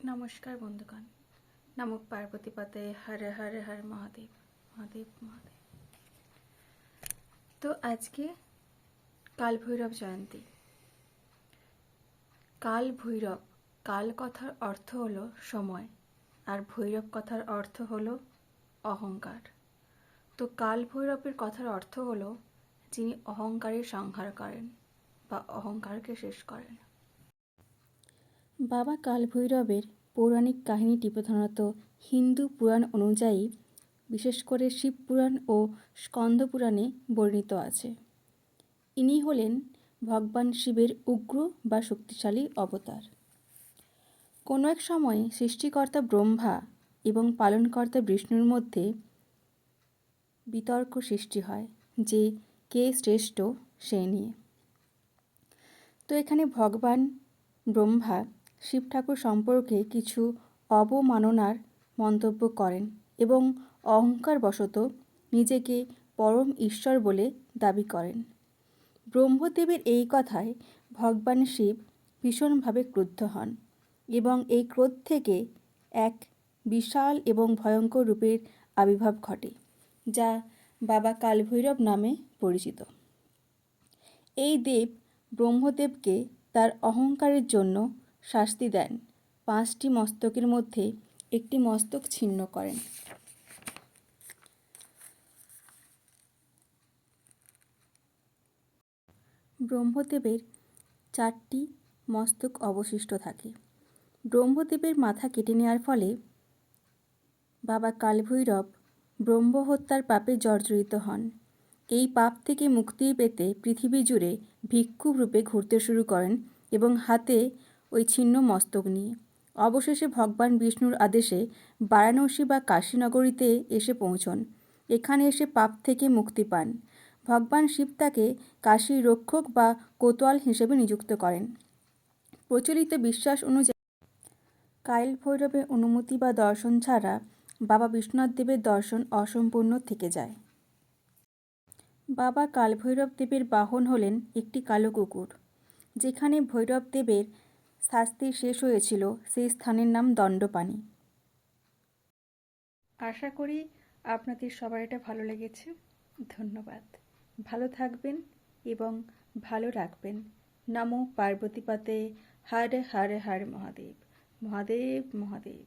নমস্কার বন্ধুগণ। নমো পার্বতীপতে হর হর হর মহাদেব মহাদেব মহাদেব। তো আজকে কাল ভৈরব জয়ন্তী। কাল ভৈরব, কাল কথার অর্থ হলো সময়, আর ভৈরব কথার অর্থ হলো অহংকার। তো কাল ভৈরবের কথার অর্থ হলো যিনি অহংকারের সংহার করেন বা অহংকারকে শেষ করেন। বাবা কাল ভৈরবের পৌরাণিক কাহিনীটি প্রধানত হিন্দু পুরাণ অনুযায়ী, বিশেষ করে শিব পুরাণ ও স্কন্দ পুরাণে বর্ণিত আছে। ইনি হলেন ভগবান শিবের উগ্র বা শক্তিশালী অবতার। কোনো এক সময়ে সৃষ্টিকর্তা ব্রহ্মা এবং পালনকর্তা বিষ্ণুর মধ্যে বিতর্ক সৃষ্টি হয় যে কে শ্রেষ্ঠ সে নিয়ে। তো এখানে ভগবান ব্রহ্মা শিব ঠাকুর সম্পর্কে কিছু অবমাননার মন্তব্য করেন এবং অহংকারবশত নিজেকে পরম ঈশ্বর বলে দাবি করেন। ব্রহ্মদেবের এই কথায় ভগবান শিব ভীষণভাবে ক্রুদ্ধ হন এবং এই ক্রোধ থেকে এক বিশাল এবং ভয়ঙ্কর রূপের আবির্ভাব ঘটে, যা বাবা কালভৈরব নামে পরিচিত। এই দেব ব্রহ্মদেবকে তার অহংকারের জন্য শাস্তি দেন, 5টি মস্তকের মধ্যে একটি মস্তক ছিন্ন করেন। ব্রহ্মদেবের 4টি মস্তক অবশিষ্ট থাকে। ব্রহ্মদেবের মাথা কেটে নেওয়ার ফলে বাবা কালভৈরব ব্রহ্মহত্যার পাপে জর্জরিত হন। এই পাপ থেকে মুক্তি পেতে পৃথিবী জুড়ে ভিক্ষুক রূপে ঘুরতে শুরু করেন এবং হাতে ওই ছিন্ন মস্তক নিয়ে অবশেষে ভগবান বিষ্ণুর আদেশে বারাণসী বা কাশীনগরীতে এসে পৌঁছন। এখানে এসে পাপ থেকে মুক্তি পান। ভগবান শিব তাকে কাশীর রক্ষক বা কোতোয়াল হিসেবে নিযুক্ত করেন। প্রচলিত বিশ্বাস অনুযায়ী কাল ভৈরবের অনুমতি বা দর্শন ছাড়া বাবা বিশ্বনাথ দেবের দর্শন অসম্পূর্ণ থেকে যায়। বাবা কালভৈরব দেবের বাহন হলেন একটি কালো কুকুর। যেখানে ভৈরব দেবের শাস্তি শেষ হয়েছিল সেই স্থানের নাম দণ্ডপানি। আশা করি আপনাদের সবার এটা ভালো লেগেছে। ধন্যবাদ। ভালো থাকবেন এবং ভালো রাখবেন। নমো পার্বতীপতে হর হর হর মহাদেব মহাদেব মহাদেব।